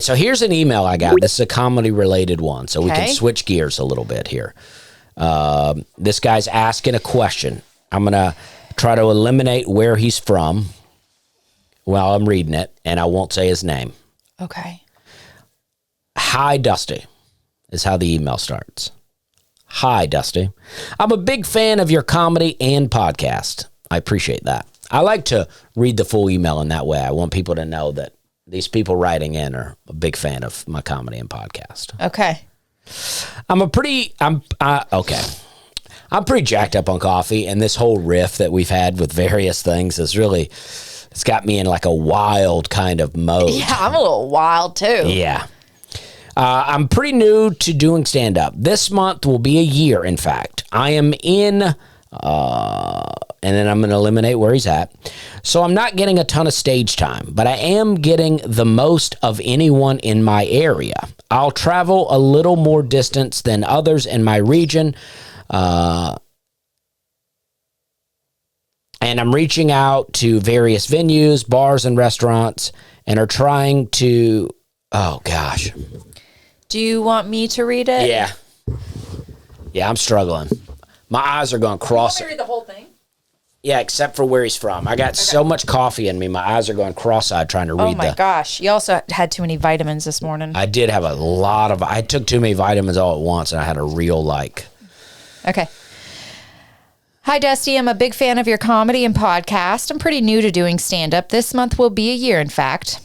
so here's an email I got. This is a comedy-related one, so we can switch gears a little bit here. This guy's asking a question. I'm going to try to eliminate where he's from while I'm reading it, and I won't say his name. Okay. Hi, Dusty, is how the email starts. Hi, Dusty. I'm a big fan of your comedy and podcast. I appreciate that. I like to read the full email in that way. I want people to know that these people writing in are a big fan of my comedy and podcast. Okay. I'm pretty jacked up on coffee, and this whole riff that we've had with various things is really, it's got me in like a wild kind of mode. Yeah, I'm a little wild too. Yeah. I'm pretty new to doing stand-up. This month will be a year, in fact. I am in, and then I'm going to eliminate where he's at. So I'm not getting a ton of stage time, but I am getting the most of anyone in my area. I'll travel a little more distance than others in my region, and I'm reaching out to various venues, bars, and restaurants, and are trying to, oh gosh. Do you want me to read it? Yeah. Yeah, I'm struggling. My eyes are going cross. You want me to read the whole thing? Yeah, except for where he's from. I got so much coffee in me, my eyes are going cross-eyed trying to read. Oh my gosh. You also had too many vitamins this morning. I did have I took too many vitamins all at once, and I had a real Okay. Hi, Dusty. I'm a big fan of your comedy and podcast. I'm pretty new to doing stand-up. This month will be a year, in fact.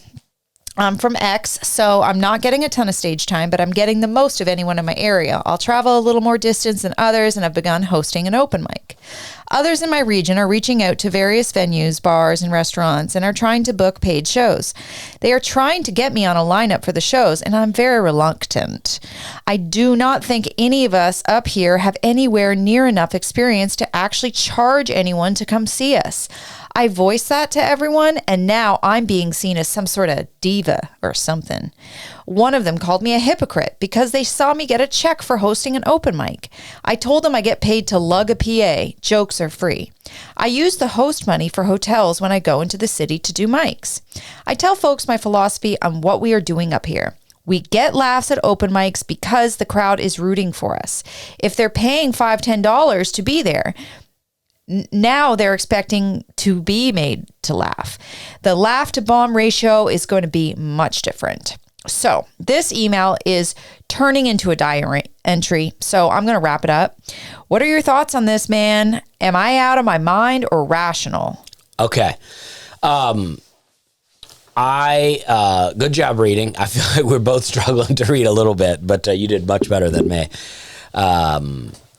I'm from X, so I'm not getting a ton of stage time, but I'm getting the most of anyone in my area. I'll travel a little more distance than others, and I've begun hosting an open mic. Others in my region are reaching out to various venues, bars, and restaurants and are trying to book paid shows. They are trying to get me on a lineup for the shows, and I'm very reluctant. I do not think any of us up here have anywhere near enough experience to actually charge anyone to come see us. I voiced that to everyone, and now I'm being seen as some sort of diva or something. One of them called me a hypocrite because they saw me get a check for hosting an open mic. I told them I get paid to lug a PA. Jokes are free. I use the host money for hotels when I go into the city to do mics. I tell folks my philosophy on what we are doing up here. We get laughs at open mics because the crowd is rooting for us. If they're paying $5, $10 to be there, now they're expecting to be made to laugh. The laugh to bomb ratio is going to be much different. So this email is turning into a diary entry. So I'm going to wrap it up. What are your thoughts on this, man? Am I out of my mind or rational? Okay. Good job reading. I feel like we're both struggling to read a little bit, but you did much better than me.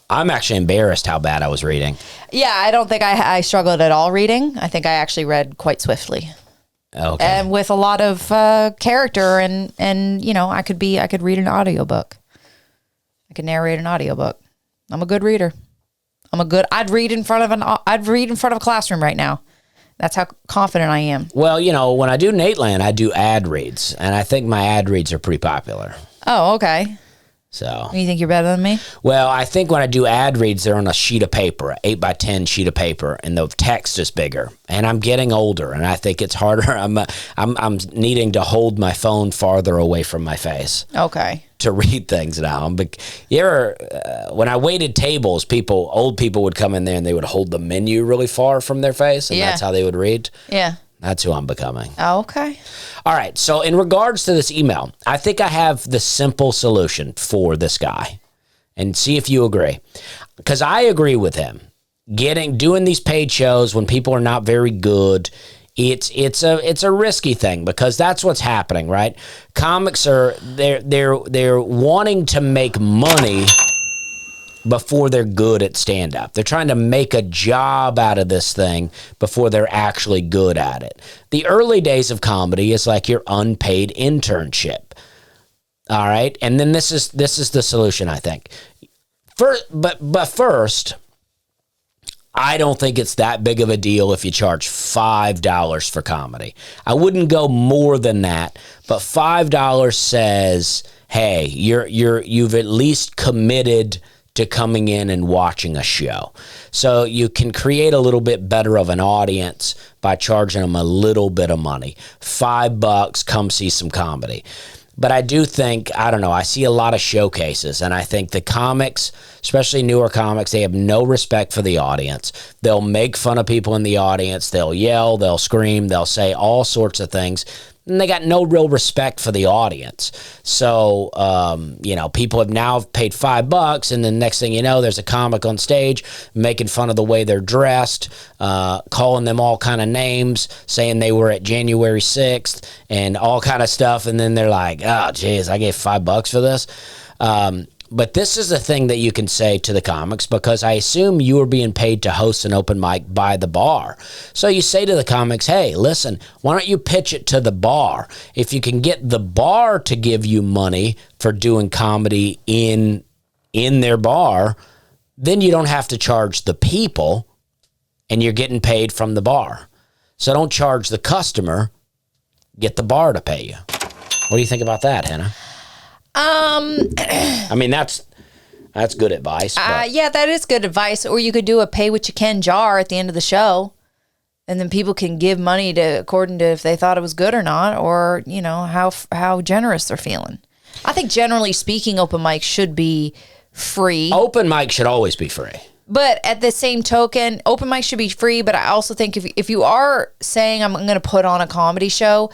I'm actually embarrassed how bad I was reading. Yeah, I don't think I struggled at all reading. I think I actually read quite swiftly. Okay. And with a lot of character and you know, I could read an audiobook. I could narrate an audiobook. I'm a good reader. I'd read in front of a classroom right now. That's how confident I am. Well, you know, when I do Nateland, I do ad reads, and I think my ad reads are pretty popular. Oh, okay. So you think you're better than me? Well, I think when I do ad reads, they're on a sheet of paper, an 8x10 sheet of paper, and the text is bigger. And I'm getting older, and I think it's harder. I'm needing to hold my phone farther away from my face. Okay. To read things now. When I waited tables, old people would come in there and they would hold the menu really far from their face, and that's how they would read. Yeah. That's who I'm becoming. Oh, okay. All right. So in regards to this email, I think I have the simple solution for this guy, and see if you agree. Because I agree with him. Doing these paid shows when people are not very good, it's a risky thing, because that's what's happening, right? Comics they're wanting to make money before they're good at stand-up. They're trying to make a job out of this thing before they're actually good at it. The early days of comedy is like your unpaid internship. All right? And then this is the solution, I think. But first, I don't think it's that big of a deal if you charge $5 for comedy. I wouldn't go more than that, but $5 says, hey, you've at least committed to coming in and watching a show. So you can create a little bit better of an audience by charging them a little bit of money. $5, come see some comedy. But I do think, I don't know, I see a lot of showcases, and I think the comics, especially newer comics, they have no respect for the audience. They'll make fun of people in the audience. They'll yell, they'll scream, they'll say all sorts of things. And they got no real respect for the audience. So, people have now paid $5, and then next thing you know, there's a comic on stage making fun of the way they're dressed, calling them all kind of names, saying they were at January 6th and all kind of stuff. And then they're like, oh, geez, I gave $5 for this. But this is the thing that you can say to the comics, because I assume you are being paid to host an open mic by the bar. So you say to the comics, hey, listen, why don't you pitch it to the bar? If you can get the bar to give you money for doing comedy in their bar, then you don't have to charge the people, and you're getting paid from the bar. So don't charge the customer, get the bar to pay you. What do you think about that, Hannah? I mean, that's good advice. Yeah, that is good advice. Or you could do a pay what you can jar at the end of the show, and then people can give money according to if they thought it was good or not, or how generous they're feeling. I think generally speaking, open mic should be free. Open mic should always be free. But at the same token, open mic should be free. But I also think if you are saying I'm going to put on a comedy show,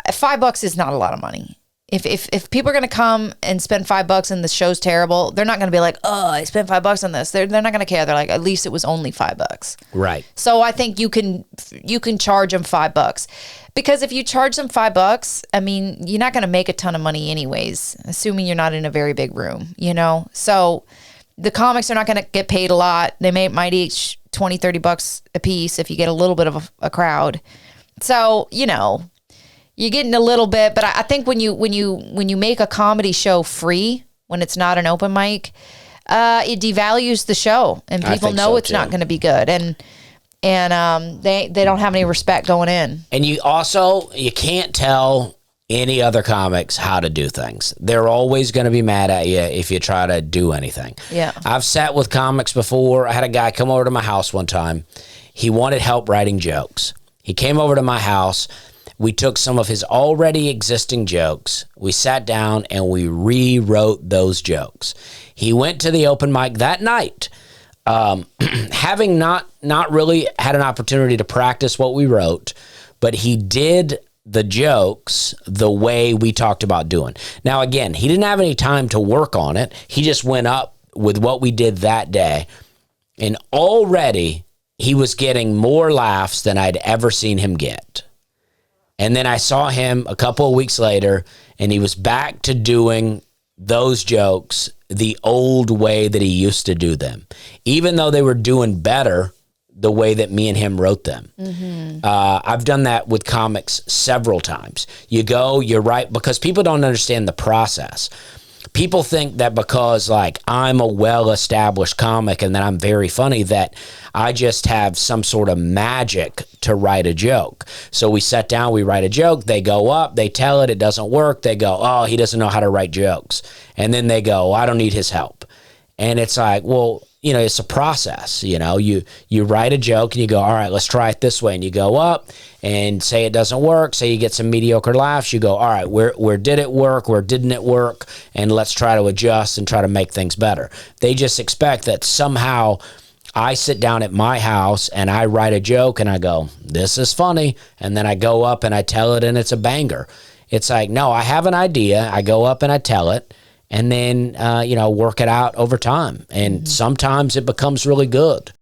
$5 is not a lot of money. If people are going to come and spend $5 and the show's terrible, they're not going to be like, oh, I spent $5 on this. They're not going to care. They're like, at least it was only $5. Right. So I think you can charge them $5, because if you charge them $5, I mean, you're not going to make a ton of money anyways, assuming you're not in a very big room, So the comics are not going to get paid a lot. They might each $20, $30 a piece if you get a little bit of a crowd. So, you're getting a little bit, but I think when you make a comedy show free, when it's not an open mic, it devalues the show, and people know it's not going to be good, and they don't have any respect going in. And you can't tell any other comics how to do things. They're always going to be mad at you if you try to do anything. Yeah, I've sat with comics before. I had a guy come over to my house one time. He wanted help writing jokes. He came over to my house. We took some of his already existing jokes. We sat down and we rewrote those jokes. He went to the open mic that night, having not really had an opportunity to practice what we wrote, but he did the jokes the way we talked about doing. Now, again, he didn't have any time to work on it. He just went up with what we did that day, and already he was getting more laughs than I'd ever seen him get. And then I saw him a couple of weeks later, and he was back to doing those jokes the old way that he used to do them, even though they were doing better the way that me and him wrote them. Mm-hmm. I've done that with comics several times. You go, you're right, because people don't understand the process. People think that because I'm a well-established comic and that I'm very funny, that I just have some sort of magic to write a joke. So we sit down, we write a joke, they go up, they tell it doesn't work. They go, oh, he doesn't know how to write jokes. And then they go, I don't need his help. And it's like, well, it's a process. You write a joke and you go, all right, let's try it this way. And you go up and say it doesn't work. Say you get some mediocre laughs. You go, all right, where did it work? Where didn't it work? And let's try to adjust and try to make things better. They just expect that somehow I sit down at my house and I write a joke and I go, this is funny. And then I go up and I tell it and it's a banger. It's like, no, I have an idea. I go up and I tell it. And then, work it out over time. And sometimes it becomes really good.